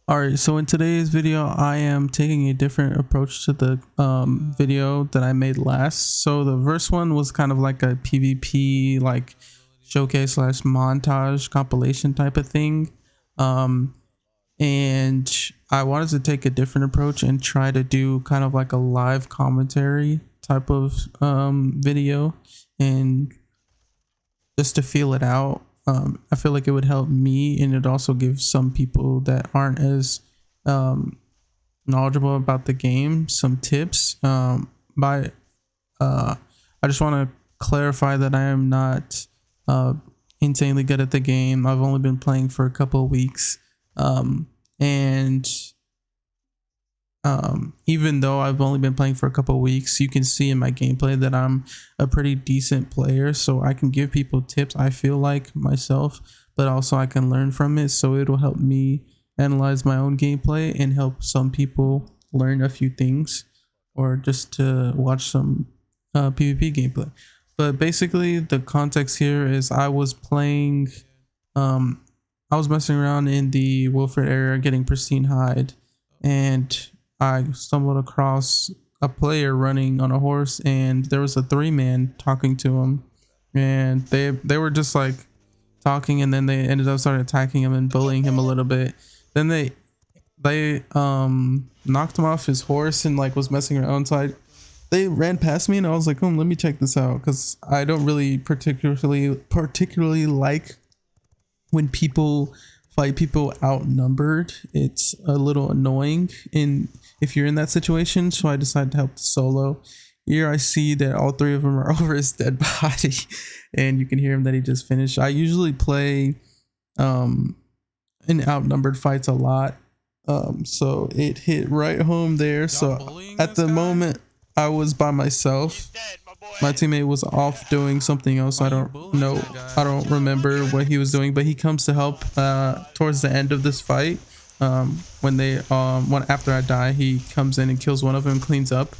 Alright, so in today's video, I am taking a different approach to the video that I made last. So the first one was kind of like a PvP, like showcase slash montage compilation type of thing. And I wanted to take a different approach and try to do kind of like a live commentary type of video, and just to feel it out. I feel like it would help me, and it also gives some people that aren't as knowledgeable about the game some tips. I just want to clarify that I am not insanely good at the game. I've only been playing for a couple of weeks, and even though I've only been playing for a couple of weeks, you can see in my gameplay that I'm a pretty decent player, so I can give people tips, I feel like, myself, but also I can learn from it, so it'll help me analyze my own gameplay and help some people learn a few things, or just to watch some PvP gameplay. But basically the context here is I was playing, I was messing around in the Wilfred area getting pristine hide, and I stumbled across a player running on a horse, and there was a 3-man talking to him, and they were just like talking, and then they ended up starting attacking him and bullying him a little bit. Then they knocked him off his horse and like was messing around. So they ran past me, and I was like, let me check this out, because I don't really particularly like when people fight people outnumbered. It's a little annoying if you're in that situation, so I decided to help the solo. Here I see that all 3 of them are over his dead body, and you can hear him that he just finished. I usually play in outnumbered fights a lot, so it hit right home there. So at the moment I was by myself. My teammate was off doing something else. I don't know. I don't remember what he was doing, but he comes to help towards the end of this fight. After I die, he comes in and kills one of them, cleans up,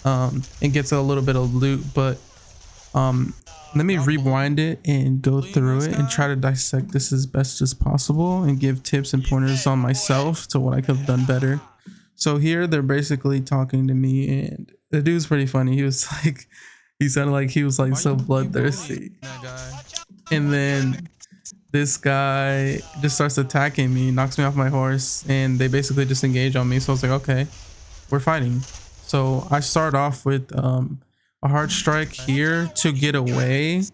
and gets a little bit of loot. But let me rewind it and go through it and try to dissect this as best as possible and give tips and pointers on myself to what I could have done better. So here they're basically talking to me, and the dude's pretty funny. He was like, he sounded like he was like so bloodthirsty, and then this guy just starts attacking me, knocks me off my horse, and they basically just engage on me. So I was like, okay, we're fighting. So I start off with a hard strike here to get away,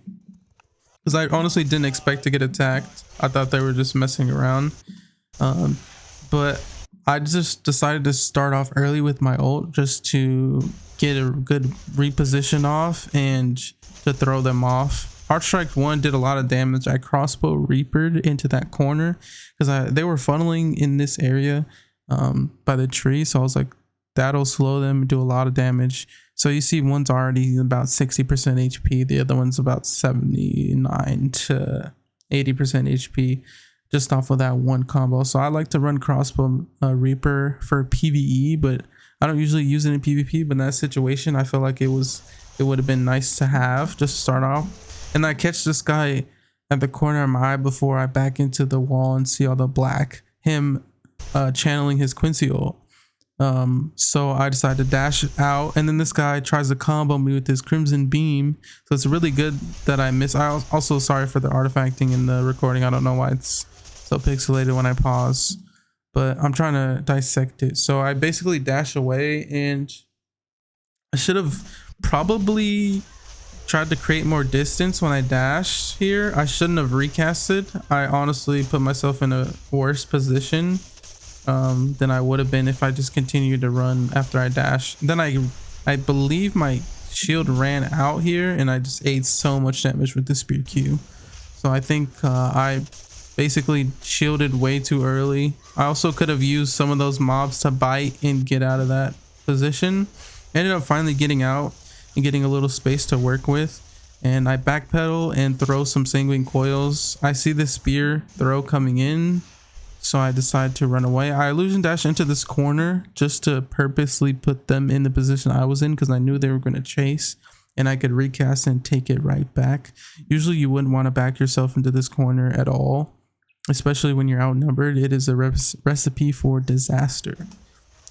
because I honestly didn't expect to get attacked. I thought they were just messing around, but I just decided to start off early with my ult just to get a good reposition off and to throw them off. Hard strike 1 did a lot of damage. I crossbow reapered into that corner because they were funneling in this area by the tree, so I was like, that'll slow them and do a lot of damage. So you see one's already about 60% HP, the other one's about 79 to 80% HP just off of that one combo. So I like to run crossbow reaper for PvE, but I don't usually use it in PvP. But in that situation, I feel like it would have been nice to have just to start off. And I catch this guy at the corner of my eye before I back into the wall and see all the black, him channeling his Quincy ult. So I decided to dash out, and then this guy tries to combo me with his Crimson Beam. So it's really good that I miss. I also sorry for the artifacting in the recording. I don't know why it's so pixelated when I pause, but I'm trying to dissect it. So I basically dash away, and I should have probably tried to create more distance when I dashed here. I shouldn't have recasted. I honestly put myself in a worse position than I would have been if I just continued to run after I dashed. Then I believe my shield ran out here, and I just ate so much damage with the spear Q. So I think I basically shielded way too early. I also could have used some of those mobs to bite and get out of that position. Ended up finally getting out and getting a little space to work with, and I backpedal and throw some sanguine coils. I see the spear throw coming in, so I decide to run away. I illusion dash into this corner just to purposely put them in the position I was in, because I knew they were going to chase, and I could recast and take it right back. Usually you wouldn't want to back yourself into this corner at all, especially when you're outnumbered. It is a recipe for disaster.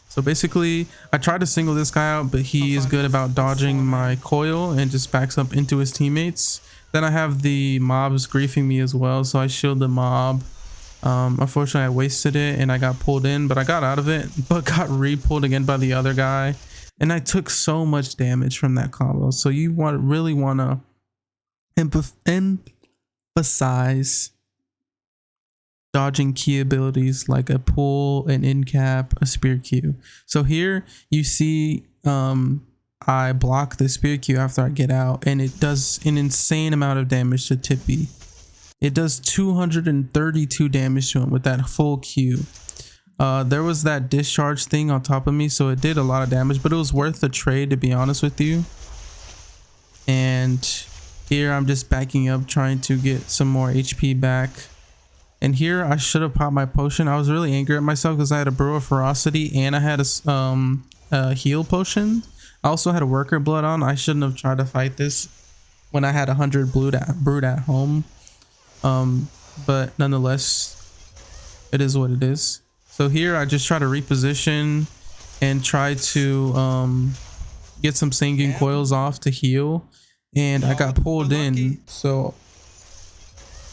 So basically, I tried to single this guy out, but he is good about dodging my coil and just backs up into his teammates. Then I have the mobs griefing me as well, so I shield the mob. Unfortunately, I wasted it and I got pulled in, but I got out of it, but got re-pulled again by the other guy. And I took so much damage from that combo. So you really want to emphasize dodging key abilities like a pull, an in cap, a spear Q. So here you see I block the spear Q after I get out, and it does an insane amount of damage to Tippy. It does 232 damage to him with that full Q. There was that discharge thing on top of me, so it did a lot of damage, but it was worth the trade, to be honest with you. And here I'm just backing up, trying to get some more HP back. And here I should have popped my potion. I was really angry at myself because I had a Brew of Ferocity and I had a heal potion. I also had a worker blood on. I shouldn't have tried to fight this when I had 100 brood at home. But nonetheless, it is what it is. So here I just try to reposition and try to get some Sanguine Coils off to heal. And I got pulled in. So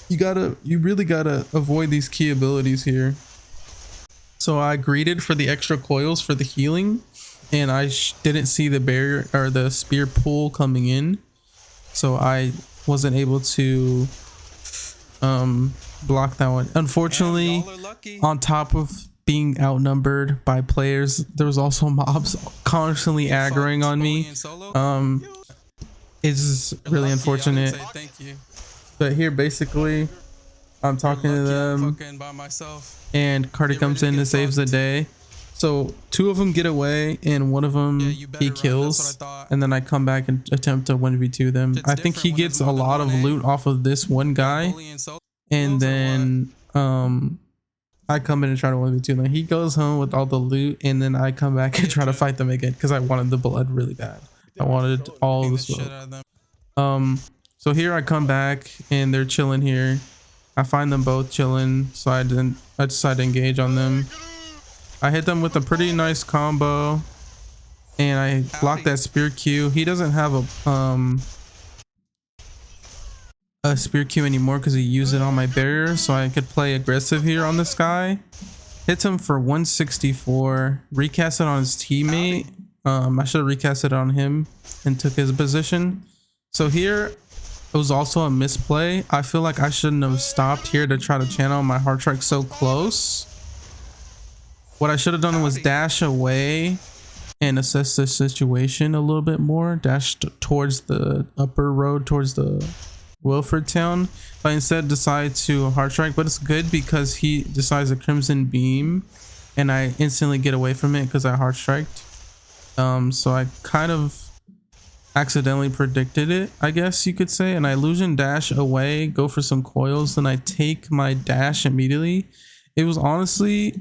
you really gotta avoid these key abilities here. So I greeted for the extra coils for the healing, and I didn't see the barrier or the spear pull coming in, so I wasn't able to block that one. Unfortunately, on top of being outnumbered by players, there was also mobs constantly aggroing on me. It's really unfortunate. But here basically I'm talking to them and Cardi comes in and saves the day. So 2 of them get away and 1 of them he kills, and then I come back and attempt to 1v2 them. I think he gets a lot of loot off of this one guy, and then I come in and try to 1v2 them. He goes home with all the loot, and then I come back and try to fight them again because I wanted the blood really bad. I wanted all the smoke. So here I come back and they're chilling here. I find them both chilling, so I decided to engage on them. I hit them with a pretty nice combo and I blocked that spear Q. He doesn't have a spear Q anymore because he used it on my barrier, so I could play aggressive here on this guy. Hits him for 164, recast it on his teammate. I should have recast it on him and took his position. So here it was also a misplay. I feel like I shouldn't have stopped here to try to channel my heart strike so close. What I should have done was dash away and assess the situation a little bit more. Dash towards the upper road, towards the Wilford town. But instead decide to heart strike. But it's good because he decides a Crimson Beam and I instantly get away from it because I heart striked. So I kind of accidentally predicted it, I guess you could say, and I illusion dash away, go for some coils, then I take my dash immediately. It was honestly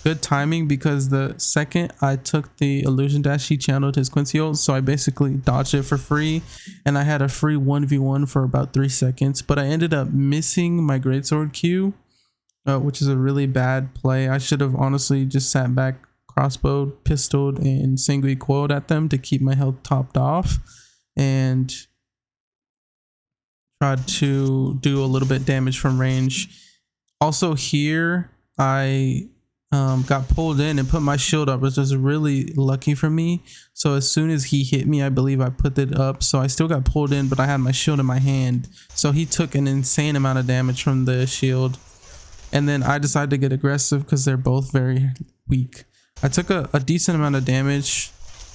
good timing because the second I took the illusion dash, he channeled his Quincy ult, so I basically dodged it for free, and I had a free 1v1 for about 3 seconds, but I ended up missing my greatsword Q, which is a really bad play. I should have honestly just sat back, crossbowed, pistoled, and Sanguine Coiled at them to keep my health topped off and tried to do a little bit damage from range. Also here I got pulled in and put my shield up, which was really lucky for me. So as soon as he hit me, I believe I put it up, so I still got pulled in, but I had my shield in my hand, so he took an insane amount of damage from the shield. And then I decided to get aggressive because they're both very weak. I took a decent amount of damage,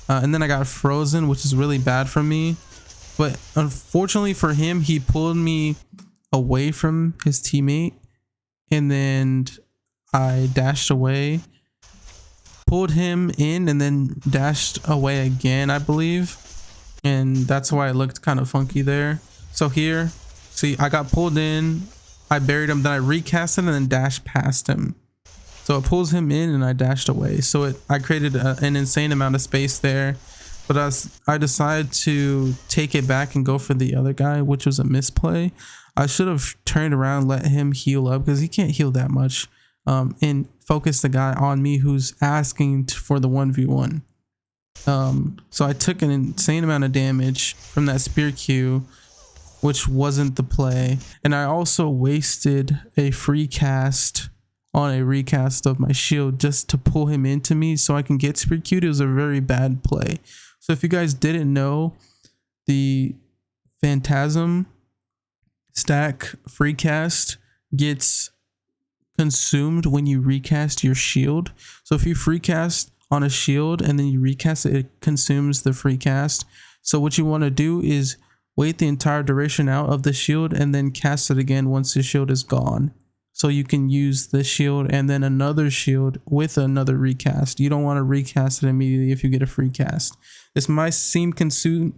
and then I got frozen, which is really bad for me. But unfortunately for him, he pulled me away from his teammate, and then I dashed away, pulled him in, and then dashed away again, I believe. And that's why it looked kind of funky there. So here, see, I got pulled in, I buried him, then I recast it and then dashed past him. So it pulls him in and I dashed away. So I created an insane amount of space there. But I decided to take it back and go for the other guy, which was a misplay. I should have turned around, let him heal up because he can't heal that much, and focus the guy on me who's asking for the 1v1. So I took an insane amount of damage from that spear Q, which wasn't the play, and I also wasted a free cast on a recast of my shield just to pull him into me so I can get spear Q'd. It was a very bad play. So if you guys didn't know, the Phantasm stack free cast gets consumed when you recast your shield. So if you free cast on a shield and then you recast it, it consumes the free cast. So what you want to do is wait the entire duration out of the shield and then cast it again once the shield is gone. So you can use the shield and then another shield with another recast. You don't want to recast it immediately if you get a free cast. This might seem confusing,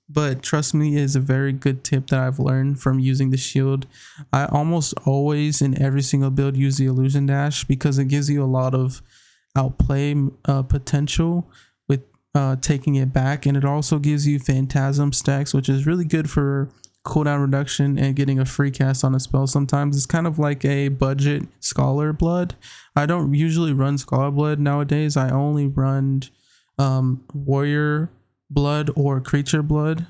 but trust me, it is a very good tip that I've learned from using the shield. I almost always in every single build use the illusion dash because it gives you a lot of outplay potential with taking it back, and it also gives you Phantasm stacks, which is really good for cooldown reduction and getting a free cast on a spell. Sometimes it's kind of like a budget Scholar Blood. I don't usually run Scholar Blood nowadays. I only run Warrior Blood or Creature Blood.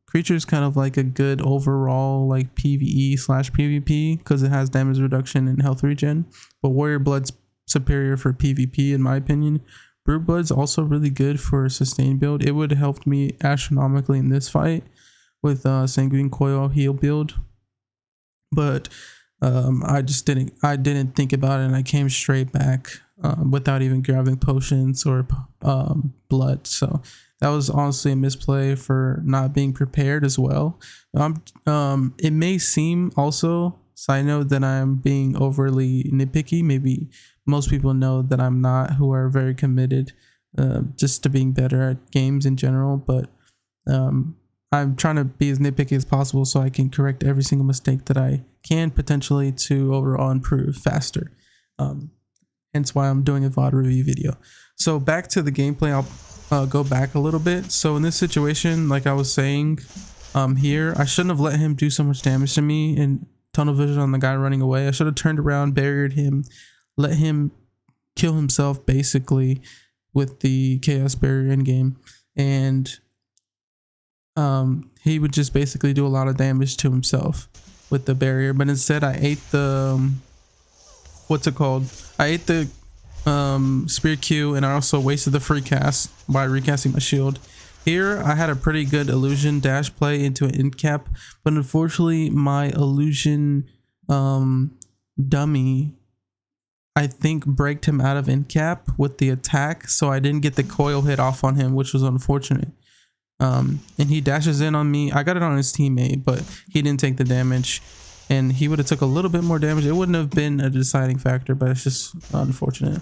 Creature is kind of like a good overall like PvE/PvP because it has damage reduction and health regen, but Warrior Blood's superior for PvP in my opinion. Brute Blood's also really good for a sustained build. It would have helped me astronomically in this fight with Sanguine Coil heal build, but I didn't think about it, and I came straight back without even grabbing potions or blood. So that was honestly a misplay for not being prepared as well. It may seem also, side note, that I'm being overly nitpicky. Maybe most people know that I'm not, who are very committed just to being better at games in general, but I'm trying to be as nitpicky as possible so I can correct every single mistake that I can potentially to overall improve faster. Hence why I'm doing a VOD review video. So back to the gameplay, I'll go back a little bit. So in this situation, like I was saying, here, I shouldn't have let him do so much damage to me and tunnel vision on the guy running away. I should have turned around, barriered him, let him kill himself basically with the chaos barrier in game, and he would just basically do a lot of damage to himself with the barrier. But instead I ate the I ate the spear Q, and I also wasted the free cast by recasting my shield. Here I had a pretty good illusion dash play into an end cap, but unfortunately my illusion dummy, I think, braked him out of end cap with the attack, so I didn't get the coil hit off on him, which was unfortunate. And he dashes in on me. I got it on his teammate, but he didn't take the damage, and he would have took a little bit more damage. It wouldn't have been a deciding factor, but it's just unfortunate.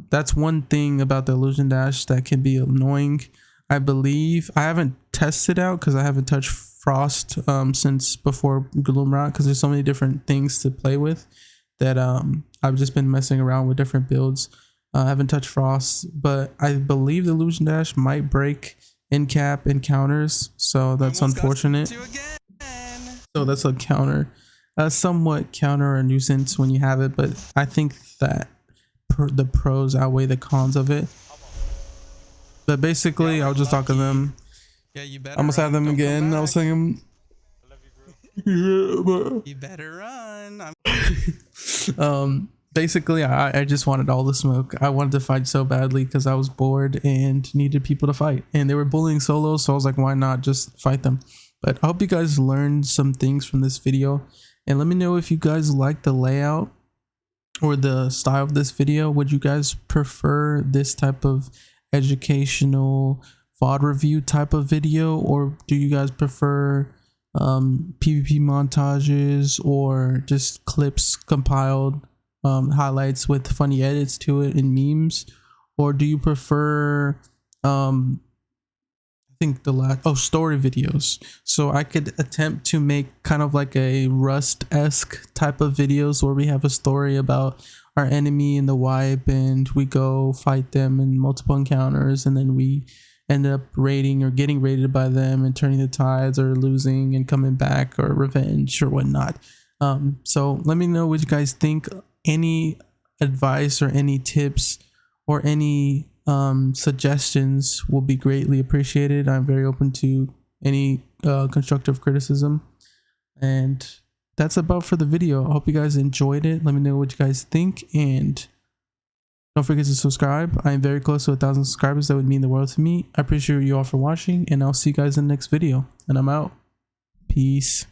That's one thing about the illusion dash that can be annoying. I believe I haven't tested out because I haven't touched Frost since before Gloomrot, because there's so many different things to play with that I've just been messing around with different builds. I haven't touched Frost, but I believe the illusion dash might break in cap encounters, so that's unfortunate. So that's a counter, somewhat counter or nuisance when you have it, but I think that the pros outweigh the cons of it. But basically, I'll just talk to them. Yeah, you better. I almost have them again. I was saying, you better run. Basically, I just wanted all the smoke. I wanted to fight so badly because I was bored and needed people to fight, and they were bullying solo, so I was like, why not just fight them? But I hope you guys learned some things from this video, and let me know if you guys like the layout or the style of this video. Would you guys prefer this type of educational VOD review type of video, or do you guys prefer PvP montages or just clips compiled, highlights with funny edits to it and memes? Or do you prefer I think the last story videos? So I could attempt to make kind of like a Rust-esque type of videos where we have a story about our enemy in the wipe and we go fight them in multiple encounters, and then we ended up raiding or getting raided by them and turning the tides, or losing and coming back, or revenge or whatnot. So let me know what you guys think. Any advice or any tips or any suggestions will be greatly appreciated. I'm very open to any constructive criticism. And that's about for the video. I hope you guys enjoyed it. Let me know what you guys think, and don't forget to subscribe. I am very close to 1,000 subscribers. That would mean the world to me. I appreciate you all for watching, and I'll see you guys in the next video. And I'm out. Peace.